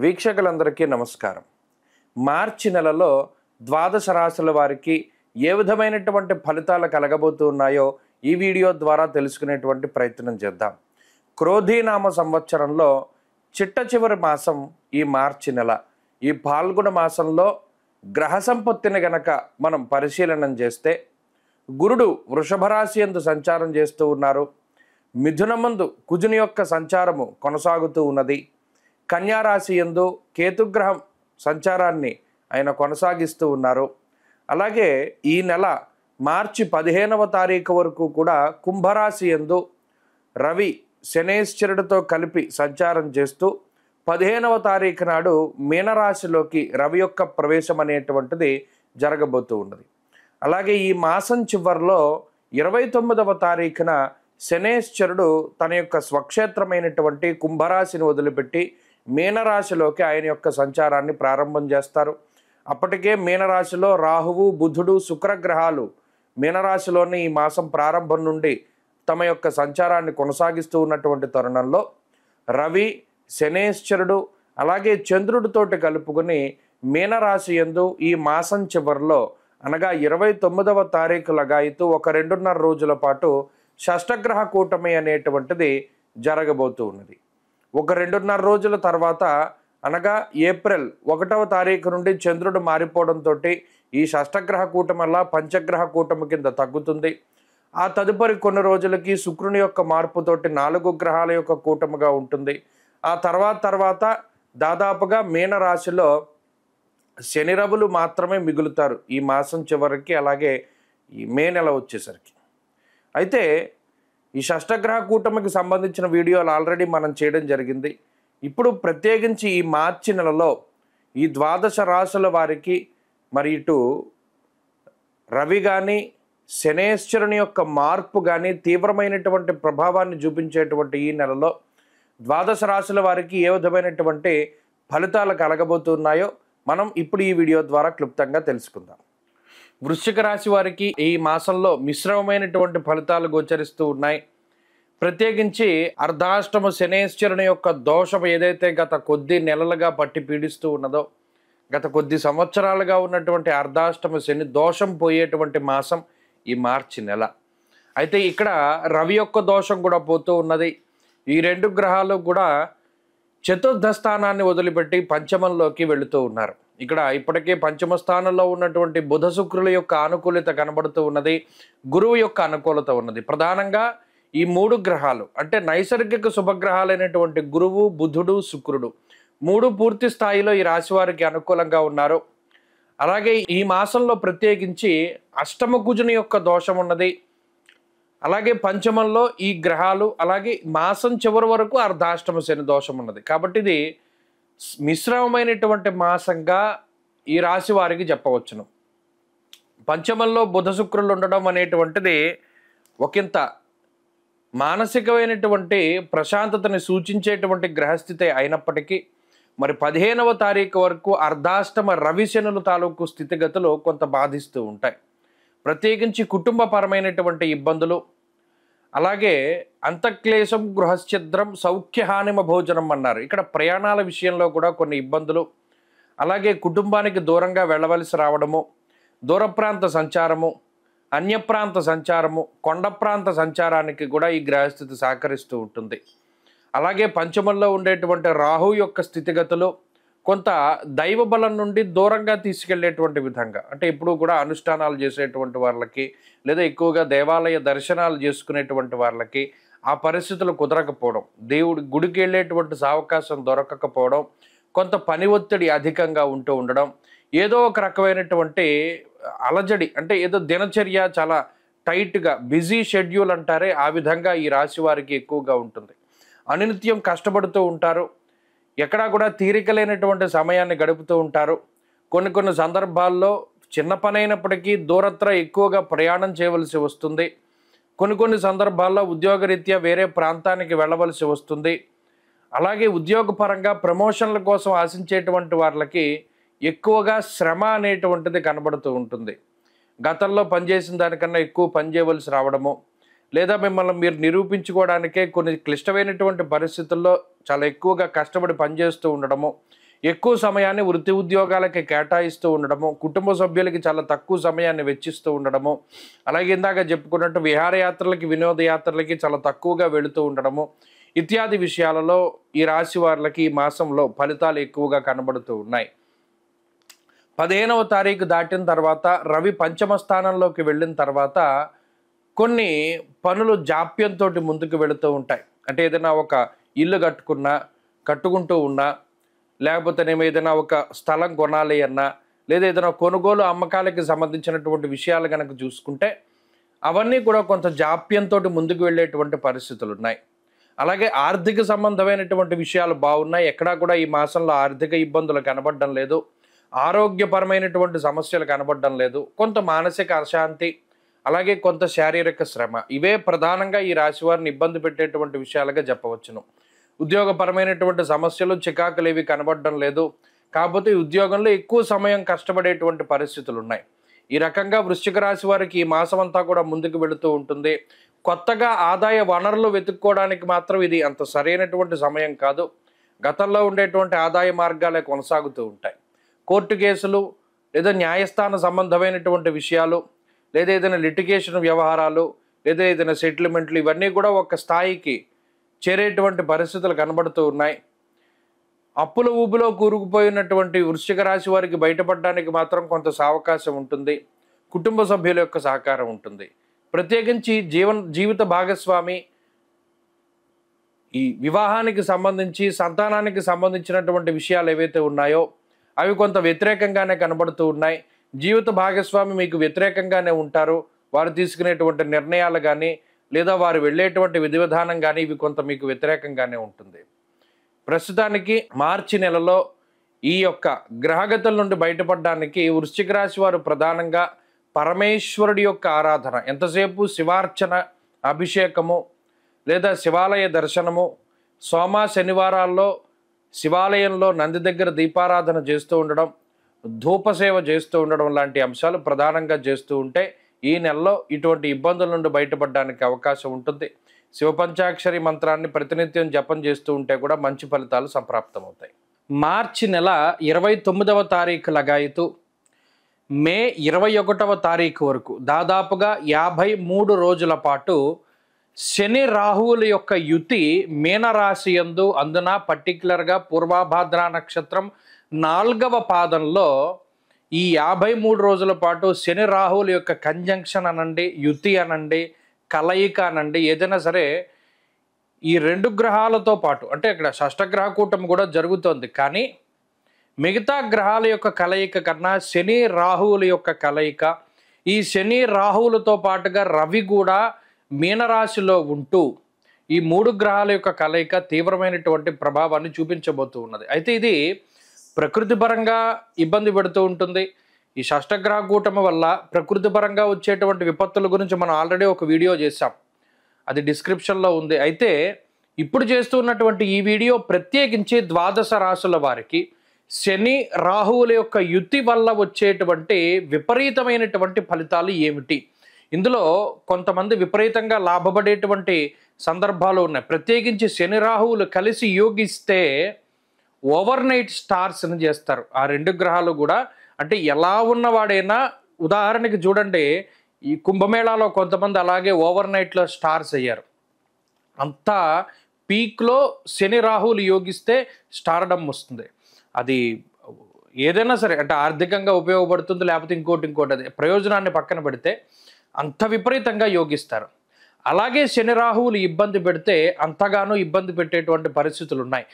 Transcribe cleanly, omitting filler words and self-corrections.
వీక్షకులందరికీ నమస్కారం. మార్చి నెలలో ద్వాదశ రాశుల వారికి ఏ విధమైనటువంటి ఫలితాలు కలగబోతున్నాయో ఈ వీడియో ద్వారా తెలుసుకునేటువంటి ప్రయత్నం చేద్దాం. క్రోధీనామ సంవత్సరంలో చిట్ట చివరి మాసం ఈ మార్చి నెల. ఈ పాల్గొన మాసంలో గ్రహ సంపత్తిని గనక మనం పరిశీలనం చేస్తే గురుడు వృషభ రాశి యందు సంచారం చేస్తూ ఉన్నారు. మిథునమందు కుజుని యొక్క సంచారము కొనసాగుతూ ఉన్నది. కన్యారాశి యందు కేతుగ్రహం సంచారాన్ని ఆయన కొనసాగిస్తూ ఉన్నారు. అలాగే ఈ నెల మార్చి 15వ తారీఖు వరకు కూడా కుంభరాశి యందు రవి శనేశ్వరుడితో కలిపి సంచారం చేస్తూ 15వ తారీఖు నాడు మీనరాశిలోకి రవి యొక్క ప్రవేశం అనేటువంటిది జరగబోతూ ఉన్నది. అలాగే ఈ మాసం చివరిలో 29వ తారీఖున శనేశ్వరుడు తన యొక్క స్వక్షేత్రమైనటువంటి కుంభరాశిని వదిలిపెట్టి మీనరాశిలోకి ఆయన యొక్క సంచారాన్ని ప్రారంభం చేస్తారు. అప్పటికే మీనరాశిలో రాహువు, బుధుడు, శుక్రగ్రహాలు మీనరాశిలోని ఈ మాసం ప్రారంభం నుండి తమ యొక్క సంచారాన్ని కొనసాగిస్తూ ఉన్నటువంటి తరుణంలో రవి, శనేశ్వరుడు అలాగే చంద్రుడితోటి కలుపుకొని మీనరాశి యందు ఈ మాసం చివరిలో అనగా 29వ తారీఖు లగాయితూ ఒక 2.5 రోజుల పాటు షష్టగ్రహ కూటమి అనేటువంటిది జరగబోతూ ఉన్నది. ఒక 2.5 రోజుల తర్వాత అనగా ఏప్రిల్ 1వ తారీఖు నుండి చంద్రుడు మారిపోవడంతో ఈ షష్టగ్రహ కూటమి వల్ల పంచగ్రహ కూటమి కింద తగ్గుతుంది. ఆ తదుపరి కొన్ని రోజులకి శుక్రుని యొక్క మార్పుతోటి 4 గ్రహాల యొక్క కూటమిగా ఉంటుంది. ఆ తర్వాత దాదాపుగా మీనరాశిలో శని రవులు మాత్రమే మిగులుతారు ఈ మాసం చివరికి, అలాగే ఈ మే నెల వచ్చేసరికి. అయితే ఈ షష్టగ్రహ కూటమికి సంబంధించిన వీడియోలు ఆల్రెడీ మనం చేయడం జరిగింది. ఇప్పుడు ప్రత్యేకించి ఈ మార్చి నెలలో ఈ ద్వాదశ రాశుల వారికి మరి ఇటు రవి కానీ శనేశ్వరుని యొక్క మార్పు కానీ తీవ్రమైనటువంటి ప్రభావాన్ని చూపించేటువంటి ఈ నెలలో ద్వాదశ రాశుల వారికి ఏ విధమైనటువంటి ఫలితాలు కలగబోతున్నాయో మనం ఇప్పుడు ఈ వీడియో ద్వారా క్లుప్తంగా తెలుసుకుందాం. వృశ్చిక రాశి వారికి ఈ మాసంలో మిశ్రమమైనటువంటి ఫలితాలు గోచరిస్తూ ఉన్నాయి. ప్రత్యేకించి అర్ధాష్టమ శనేశ్వరుని యొక్క దోషం ఏదైతే గత కొద్ది నెలలుగా పట్టి పీడిస్తూ ఉన్నదో, గత కొద్ది సంవత్సరాలుగా ఉన్నటువంటి అర్ధాష్టమ శని దోషం పోయేటువంటి మాసం ఈ మార్చి నెల. అయితే ఇక్కడ రవి యొక్క దోషం కూడా పోతూ ఉన్నది. ఈ 2 గ్రహాలు కూడా చతుర్థ స్థానాన్ని వదిలిపెట్టి పంచమంలోకి వెళుతూ ఉన్నారు. ఇక్కడ ఇప్పటికే పంచమ స్థానంలో ఉన్నటువంటి బుధ శుక్రుల యొక్క అనుకూలత కనబడుతూ ఉన్నది, గురువు యొక్క అనుకూలత ఉన్నది. ప్రధానంగా ఈ 3 గ్రహాలు అంటే నైసర్గిక శుభగ్రహాలైనటువంటి గురువు, బుధుడు, శుక్రుడు 3 పూర్తి స్థాయిలో ఈ రాశి వారికి అనుకూలంగా ఉన్నారు. అలాగే ఈ మాసంలో ప్రత్యేకించి అష్టమ కుజుని యొక్క దోషం ఉన్నది. అలాగే పంచమంలో ఈ గ్రహాలు, అలాగే మాసం చివరి వరకు అర్ధాష్టమ శని దోషం ఉన్నది. కాబట్టి ఇది మిశ్రమమైనటువంటి మాసంగా ఈ రాశి వారికి చెప్పవచ్చును. పంచమంలో బుధ శుక్రులు ఉండడం అనేటువంటిది ఒకంత మానసికమైనటువంటి ప్రశాంతతని సూచించేటువంటి గ్రహస్థితి అయినప్పటికీ మరి 15వ తారీఖు వరకు అర్ధాష్టమ రవి శనుల తాలూకు స్థితిగతులు కొంత బాధిస్తూ ఉంటాయి. ప్రత్యేకించి కుటుంబపరమైనటువంటి ఇబ్బందులు, అలాగే అంతఃక్లేశం గృహశ్చిద్రం సౌఖ్యహానిమ భోజనం అన్నారు. ఇక్కడ ప్రయాణాల విషయంలో కూడా కొన్ని ఇబ్బందులు, అలాగే కుటుంబానికి దూరంగా వెళ్ళవలసి రావడము, దూర ప్రాంత సంచారము, అన్యప్రాంత సంచారము, కొండ ప్రాంత సంచారానికి కూడా ఈ గ్రహస్థితి సహకరిస్తూ ఉంటుంది. అలాగే పంచమంలో ఉండేటువంటి రాహు యొక్క స్థితిగతులు కొంత దైవ బలం నుండి దూరంగా తీసుకెళ్లేటువంటి విధంగా, అంటే ఇప్పుడు కూడా అనుష్ఠానాలు చేసేటువంటి వాళ్ళకి లేదా ఎక్కువగా దేవాలయ దర్శనాలు చేసుకునేటువంటి వాళ్ళకి ఆ పరిస్థితులు కుదరకపోవడం, దేవుడి గుడికి వెళ్ళేటువంటి అవకాశం దొరకకపోవడం, కొంత పని ఒత్తిడి అధికంగా ఉంటూ ఉండడం, ఏదో ఒక రకమైనటువంటి అలజడి, అంటే ఏదో దినచర్య చాలా టైట్గా బిజీ షెడ్యూల్ అంటారే ఆ విధంగా ఈ రాశి వారికి ఎక్కువగా ఉంటుంది. అనునిత్యం కష్టపడుతూ ఉంటారు, ఎక్కడా కూడా తీరిక లేనటువంటి సమయాన్ని గడుపుతూ ఉంటారు. కొన్ని సందర్భాల్లో చిన్న పని అయినప్పటికీ దూరత్ర ఎక్కువగా ప్రయాణం చేయవలసి వస్తుంది. కొన్ని సందర్భాల్లో ఉద్యోగరీత్యా వేరే ప్రాంతానికి వెళ్ళవలసి వస్తుంది. అలాగే ఉద్యోగపరంగా ప్రమోషన్ల కోసం ఆశించేటువంటి వాళ్ళకి ఎక్కువగా శ్రమ అనేటువంటిది కనబడుతూ ఉంటుంది. గతంలో పనిచేసిన దానికన్నా ఎక్కువ పని చేయవలసి రావడము, లేదా మిమ్మల్ని మీరు నిరూపించుకోవడానికే కొన్ని క్లిష్టమైనటువంటి పరిస్థితుల్లో చాలా ఎక్కువగా కష్టపడి పనిచేస్తూ ఉండడము, ఎక్కువ సమయాన్ని వృత్తి ఉద్యోగాలకి కేటాయిస్తూ ఉండడము, కుటుంబ సభ్యులకి చాలా తక్కువ సమయాన్ని వెచ్చిస్తూ ఉండడము, అలాగే ఇందాక చెప్పుకున్నట్టు విహారయాత్రలకి వినోదయాత్రలకి చాలా తక్కువగా వెళుతూ ఉండడము ఇత్యాది విషయాలలో ఈ రాశి వారికి ఈ మాసంలో ఫలితాలు ఎక్కువగా కనబడుతూ ఉన్నాయి. 15వ తారీఖు దాటిన తర్వాత రవి పంచమ స్థానంలోకి వెళ్ళిన తర్వాత కొన్ని పనులు జాప్యంతో ముందుకు వెళుతూ ఉంటాయి. అంటే ఏదైనా ఒక ఇల్లు కట్టుకుంటూ ఉన్నా, లేకపోతే ఏదైనా ఒక స్థలం కొనాలి అన్నా, లేదా ఏదైనా కొనుగోలు అమ్మకాలకి సంబంధించినటువంటి విషయాలు కనుక చూసుకుంటే అవన్నీ కూడా కొంత జాప్యంతో ముందుకు వెళ్ళేటువంటి పరిస్థితులు ఉన్నాయి. అలాగే ఆర్థిక సంబంధమైనటువంటి విషయాలు బాగున్నాయి. ఎక్కడా కూడా ఈ మాసంలో ఆర్థిక ఇబ్బందులు కనబడడం లేదు. ఆరోగ్యపరమైనటువంటి సమస్యలు కనబడడం లేదు. కొంత మానసిక అశాంతి, అలాగే కొంత శారీరక శ్రమ, ఇవే ప్రధానంగా ఈ రాశి వారిని ఇబ్బంది పెట్టేటువంటి విషయాలుగా చెప్పవచ్చును. ఉద్యోగపరమైనటువంటి సమస్యలు చికాకులు ఏవి కనబడడం లేదు. కాకపోతే ఉద్యోగంలో ఎక్కువ సమయం కష్టపడేటువంటి పరిస్థితులు ఉన్నాయి. ఈ రకంగా వృశ్చిక రాశి వారికి ఈ మాసం అంతా కూడా ముందుకు వెళుతూ ఉంటుంది. కొత్తగా ఆదాయ వనరులు వెతుక్కోవడానికి మాత్రం ఇది అంత సరైనటువంటి సమయం కాదు. గతంలో ఉండేటువంటి ఆదాయ మార్గాలే కొనసాగుతూ ఉంటాయి. కోర్టు కేసులు, లేదా న్యాయస్థాన సంబంధమైనటువంటి విషయాలు, లేదా ఏదైనా లిటిగేషన్ వ్యవహారాలు, లేదా ఏదైనా సెటిల్మెంట్లు, ఇవన్నీ కూడా ఒక స్థాయికి చేరేటువంటి పరిస్థితులు కనబడుతూ ఉన్నాయి. అప్పుల ఊబిలో కూరుకుపోయినటువంటి వృశ్చిక రాశి వారికి బయటపడడానికి మాత్రం కొంత సావకాశం ఉంటుంది. కుటుంబ సభ్యుల యొక్క సహకారం ఉంటుంది. ప్రత్యేకించి జీవిత భాగస్వామి, ఈ వివాహానికి సంబంధించి సంతానానికి సంబంధించినటువంటి విషయాలు ఏవైతే ఉన్నాయో అవి కొంత వ్యతిరేకంగానే కనబడుతూ ఉన్నాయి. జీవిత భాగస్వామి మీకు వ్యతిరేకంగానే ఉంటారు. వారు తీసుకునేటువంటి నిర్ణయాలు కానీ, లేదా వారు వెళ్ళేటువంటి విధి విధానం కానీ ఇవి కొంత మీకు వ్యతిరేకంగానే ఉంటుంది. ప్రస్తుతానికి మార్చి నెలలో ఈ యొక్క గ్రహగతుల నుండి బయటపడడానికి వృశ్చిక రాశి వారు ప్రధానంగా పరమేశ్వరుడి యొక్క ఆరాధన, ఎంతసేపు శివార్చన, అభిషేకము, లేదా శివాలయ దర్శనము, శనివారాల్లో శివాలయంలో నంది దగ్గర దీపారాధన చేస్తూ ఉండడం, ధూపసేవ చేస్తూ ఉండడం లాంటి అంశాలు ప్రధానంగా చేస్తూ ఉంటే ఈ నెలలో ఇటువంటి ఇబ్బందుల నుండి బయటపడడానికి అవకాశం ఉంటుంది. శివపంచాక్షరి మంత్రాన్ని ప్రతినిత్యం జపం చేస్తూ ఉంటే కూడా మంచి ఫలితాలు సంప్రాప్తమవుతాయి. మార్చి నెల 29వ తారీఖు లగాయతు మే 21వ తారీఖు వరకు దాదాపుగా 53 రోజుల పాటు శని రాహువుల యొక్క యుతి మీనరాశి యందు, అందున పర్టికులర్గా పూర్వభాద్ర నక్షత్రం 4వ పాదంలో ఈ 53 రోజుల పాటు శని రాహువుల యొక్క కంజంక్షన్ అనండి, యుతి అనండి, కలయిక అనండి, ఏదైనా సరే ఈ 2 గ్రహాలతో పాటు, అంటే ఇక్కడ షష్టగ్రహ కూటమి కూడా జరుగుతోంది, కానీ మిగతా గ్రహాల యొక్క కలయిక కన్నా శని రాహువుల యొక్క కలయిక, ఈ శని రాహువులతో పాటుగా రవి కూడా మీనరాశిలో ఉంటూ ఈ 3 గ్రహాల యొక్క కలయిక తీవ్రమైనటువంటి ప్రభావాన్ని చూపించబోతూ ఉన్నది. అయితే ఇది ప్రకృతి పరంగా ఇబ్బంది పెడుతూ ఉంటుంది. ఈ షష్టగ్రహ కూటమి వల్ల ప్రకృతి పరంగా వచ్చేటువంటి విపత్తుల గురించి మనం ఆల్రెడీ ఒక వీడియో చేశాం, అది డిస్క్రిప్షన్లో ఉంది. అయితే ఇప్పుడు చేస్తున్నటువంటి ఈ వీడియో ప్రత్యేకించి ద్వాదశ రాశుల వారికి శని రాహువుల యొక్క యుతి వల్ల వచ్చేటువంటి విపరీతమైనటువంటి ఫలితాలు ఏమిటి, ఇందులో కొంతమంది విపరీతంగా లాభపడేటువంటి సందర్భాలు ఉన్నాయి. ప్రత్యేకించి శని రాహువులు కలిసి యోగిస్తే ఓవర్ నైట్ స్టార్స్ అని చేస్తారు ఆ 2 గ్రహాలు కూడా. అంటే ఎలా ఉన్నవాడైనా, ఉదాహరణకి చూడండి, ఈ కుంభమేళాలో కొంతమంది అలాగే ఓవర్ నైట్లో స్టార్స్ అయ్యారు. అంతా పీక్లో శని రాహువులు యోగిస్తే స్టార్డమ్ వస్తుంది. అది ఏదైనా సరే, అంటే ఆర్థికంగా ఉపయోగపడుతుంది, లేకపోతే ఇంకోటి అది ప్రయోజనాన్ని పక్కన పెడితే అంత విపరీతంగా యోగిస్తారు. అలాగే శని రాహువులు ఇబ్బంది పెడితే అంతగానో ఇబ్బంది పెట్టేటువంటి పరిస్థితులు ఉన్నాయి.